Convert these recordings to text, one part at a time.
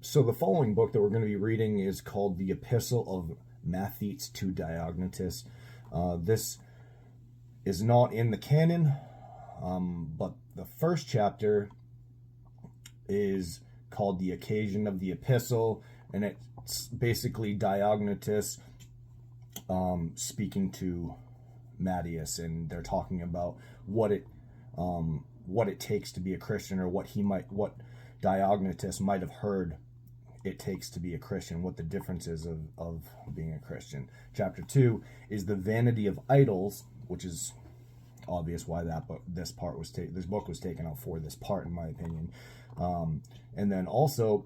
So the following book that we're going to be reading is called the Epistle of Matteus to Diognatus. This is not in the canon, but the first chapter is called the Occasion of the Epistle, and it's basically Diognatus speaking to Matteus, and they're talking about what it takes to be a Christian, or what Diognatus might have heard it takes to be a Christian, what the difference is of being a Christian. Chapter 2 is the vanity of idols, which is obvious why this book was taken out for this part, in my opinion. And then also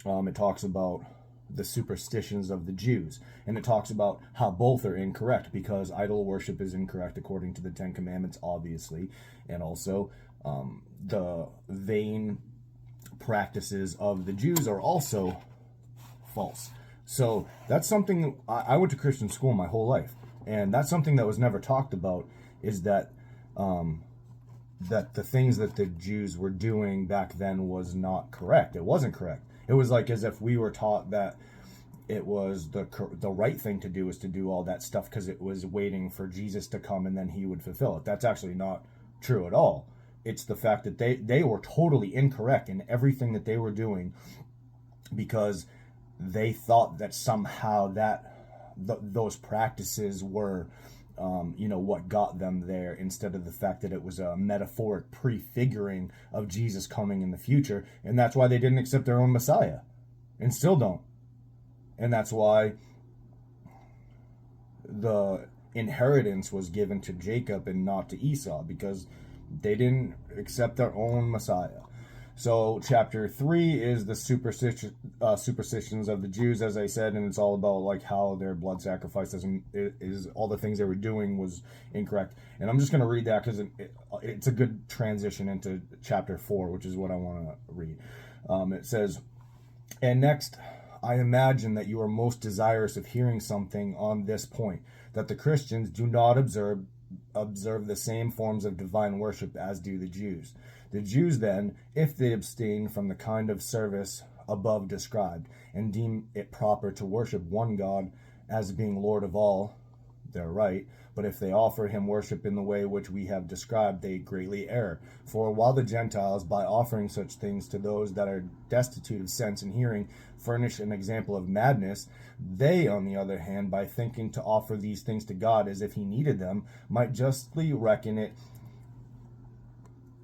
it talks about the superstitions of the Jews, and it talks about how both are incorrect, because idol worship is incorrect according to the Ten Commandments, obviously, and also the vain practices of the Jews are also false. So that's something I went to Christian school my whole life, and that's something that was never talked about, is that that the things that the Jews were doing back then was not correct. It wasn't correct. It was like as if we were taught that it was the right thing to do, is to do all that stuff because it was waiting for Jesus to come and then he would fulfill it. That's actually not true at all. It's the fact that they were totally incorrect in everything that they were doing, because they thought that somehow those practices were what got them there, instead of the fact that it was a metaphoric prefiguring of Jesus coming in the future. And that's why they didn't accept their own Messiah, and still don't. And that's why the inheritance was given to Jacob and not to Esau, because they didn't accept their own Messiah. So chapter 3 is the superstitions of the Jews, as I said, and it's all about like how their blood sacrifices is all the things they were doing was incorrect. And I'm just going to read that because it's a good transition into chapter 4, which is what I want to read. It says, "And next, I imagine that you are most desirous of hearing something on this point, that the Christians do not observe the same forms of divine worship as do the Jews. The Jews then, if they abstain from the kind of service above described, and deem it proper to worship one God as being Lord of all, they're right. But if they offer him worship in the way which we have described, they greatly err. For while the Gentiles, by offering such things to those that are destitute of sense and hearing, furnish an example of madness, they, on the other hand, by thinking to offer these things to God as if he needed them, might justly reckon it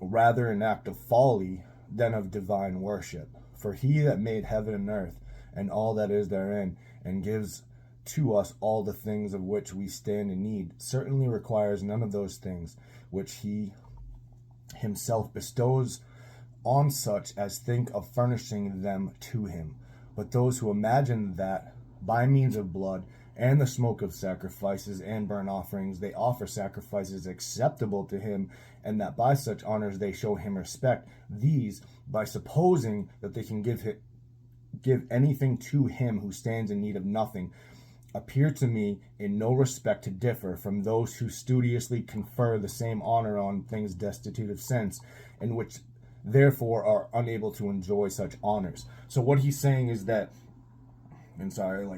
rather an act of folly than of divine worship. For he that made heaven and earth, and all that is therein, and gives to us all the things of which we stand in need, certainly requires none of those things which he himself bestows on such as think of furnishing them to him. But those who imagine that by means of blood and the smoke of sacrifices and burnt offerings they offer sacrifices acceptable to him, and that by such honors they show him respect, these, by supposing that they can give anything to him who stands in need of nothing, appear to me in no respect to differ from those who studiously confer the same honor on things destitute of sense, and which therefore are unable to enjoy such honors." So what he's saying is that, and sorry,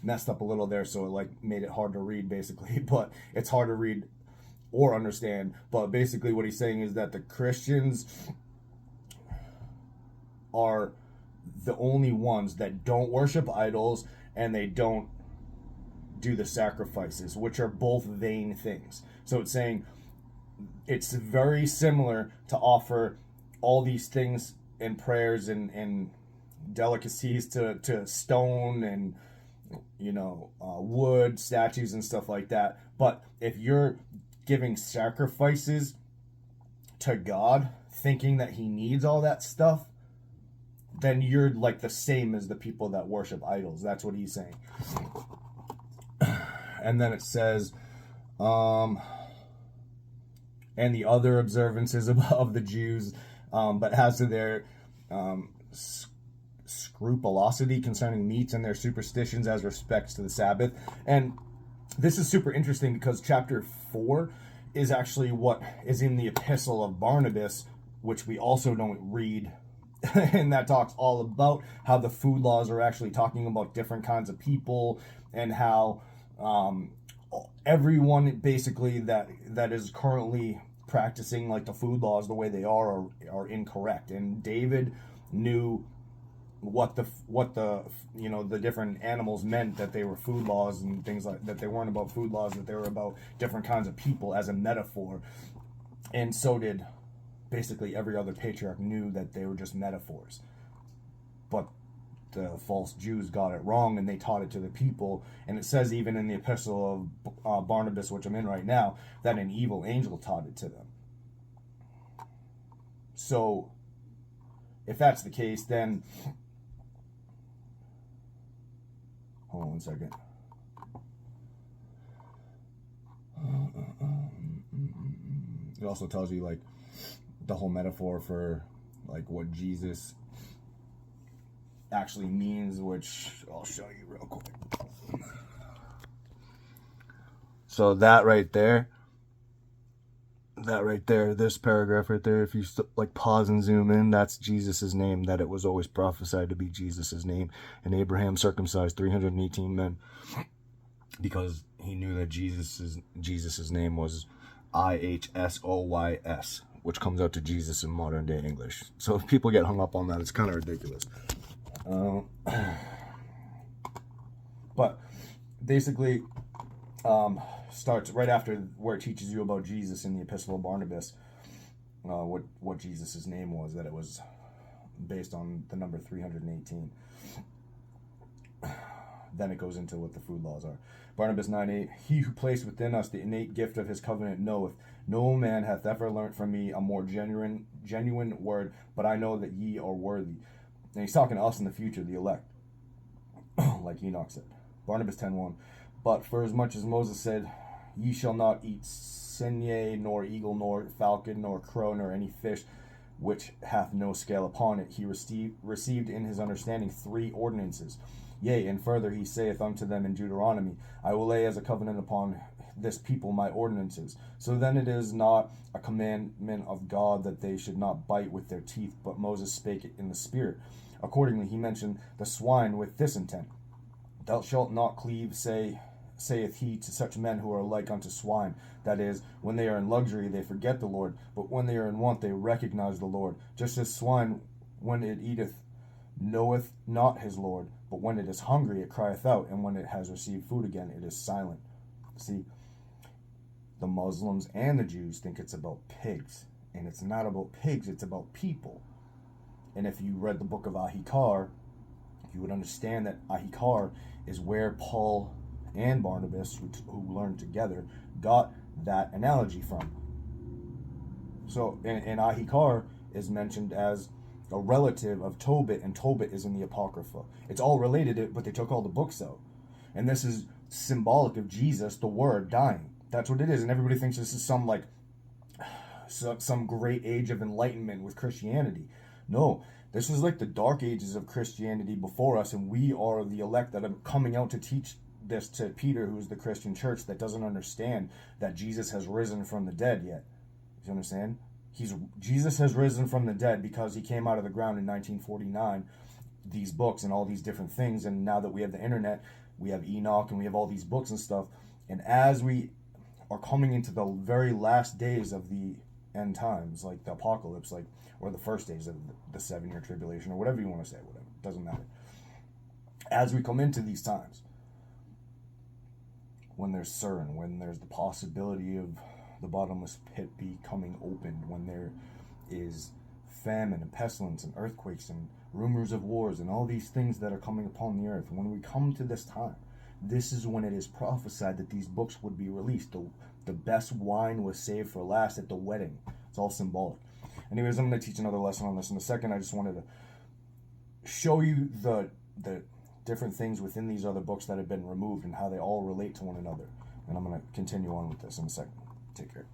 messed up a little there, so it made it hard to read basically, but it's hard to read or understand. But basically what he's saying is that the Christians are the only ones that don't worship idols, and they don't do the sacrifices, which are both vain things. So it's saying it's very similar to offer all these things and prayers and delicacies to stone and wood, statues and stuff like that. But if you're giving sacrifices to God, thinking that he needs all that stuff, then you're the same as the people that worship idols. That's what he's saying. And then it says, and the other observances of the Jews, but as to their scrupulosity concerning meats and their superstitions as respects to the Sabbath. And this is super interesting because chapter 4 is actually what is in the Epistle of Barnabas, which we also don't read and that talks all about how the food laws are actually talking about different kinds of people, and how everyone basically that is currently practicing like the food laws the way they are incorrect. And David knew what the the different animals meant, that they were food laws and things like that. They weren't about food laws, that they were about different kinds of people as a metaphor. And so did basically every other patriarch, knew that they were just metaphors. But the false Jews got it wrong, and they taught it to the people. And it says even in the Epistle of Barnabas, which I'm in right now, that an evil angel taught it to them. So if that's the case, then hold on one second. It also tells you like the whole metaphor for like what Jesus actually means, which I'll show you real quick. So that right there, this paragraph right there, if you like pause and zoom in, that's Jesus's name, that it was always prophesied to be Jesus's name. And Abraham circumcised 318 men because he knew that Jesus's name was IHSOYS, which comes out to Jesus in modern day English. So if people get hung up on that, it's kind of ridiculous. But basically, starts right after where it teaches you about Jesus in the Epistle of Barnabas, what Jesus' name was, that it was based on the number 318. Then it goes into what the food laws are. Barnabas 9:8, he who placed within us the innate gift of his covenant knoweth, no man hath ever learnt from me a more genuine word, but I know that ye are worthy. And he's talking to us in the future, the elect, like Enoch said. Barnabas 10:1, but for as much as Moses said, ye shall not eat senye, nor eagle, nor falcon, nor crow, nor any fish which hath no scale upon it, he received in his understanding 3 ordinances. Yea, and further he saith unto them in Deuteronomy, I will lay as a covenant upon this people my ordinances. So then it is not a commandment of God that they should not bite with their teeth, but Moses spake it in the Spirit. Accordingly he mentioned the swine with this intent. Thou shalt not cleave, saith he, to such men who are like unto swine. That is, when they are in luxury they forget the Lord, but when they are in want they recognize the Lord. Just as swine, when it eateth, knoweth not his Lord, but when it is hungry it crieth out, and when it has received food again it is silent. See, the Muslims and the Jews think it's about pigs, and it's not about pigs, it's about people. And if you read the book of Ahikar, you would understand that Ahikar is where Paul and Barnabas, who learned together, got that analogy from. So, and Ahikar is mentioned as a relative of Tobit, and Tobit is in the Apocrypha. It's all related, but they took all the books out. And this is symbolic of Jesus, the Word, dying. That's what it is. And everybody thinks this is some great age of enlightenment with Christianity. No, this is like the dark ages of Christianity before us, and we are the elect that are coming out to teach this to Peter, who is the Christian church that doesn't understand that Jesus has risen from the dead yet. Do you understand? Jesus has risen from the dead because he came out of the ground in 1949, these books and all these different things. And now that we have the internet, we have Enoch and we have all these books and stuff. And as we are coming into the very last days of the end times, like the apocalypse, or the first days of the 7-year tribulation, or whatever you want to say, whatever, doesn't matter. As we come into these times, when there's CERN, when there's the possibility of the bottomless pit becoming opened, when there is famine and pestilence and earthquakes and rumors of wars and all these things that are coming upon the earth, when we come to this time, this is when it is prophesied that these books would be released. The best wine was saved for last at the wedding. It's all symbolic. Anyways, I'm going to teach another lesson on this in a second. I just wanted to show you the different things within these other books that have been removed and how they all relate to one another. And I'm going to continue on with this in a second. Take care.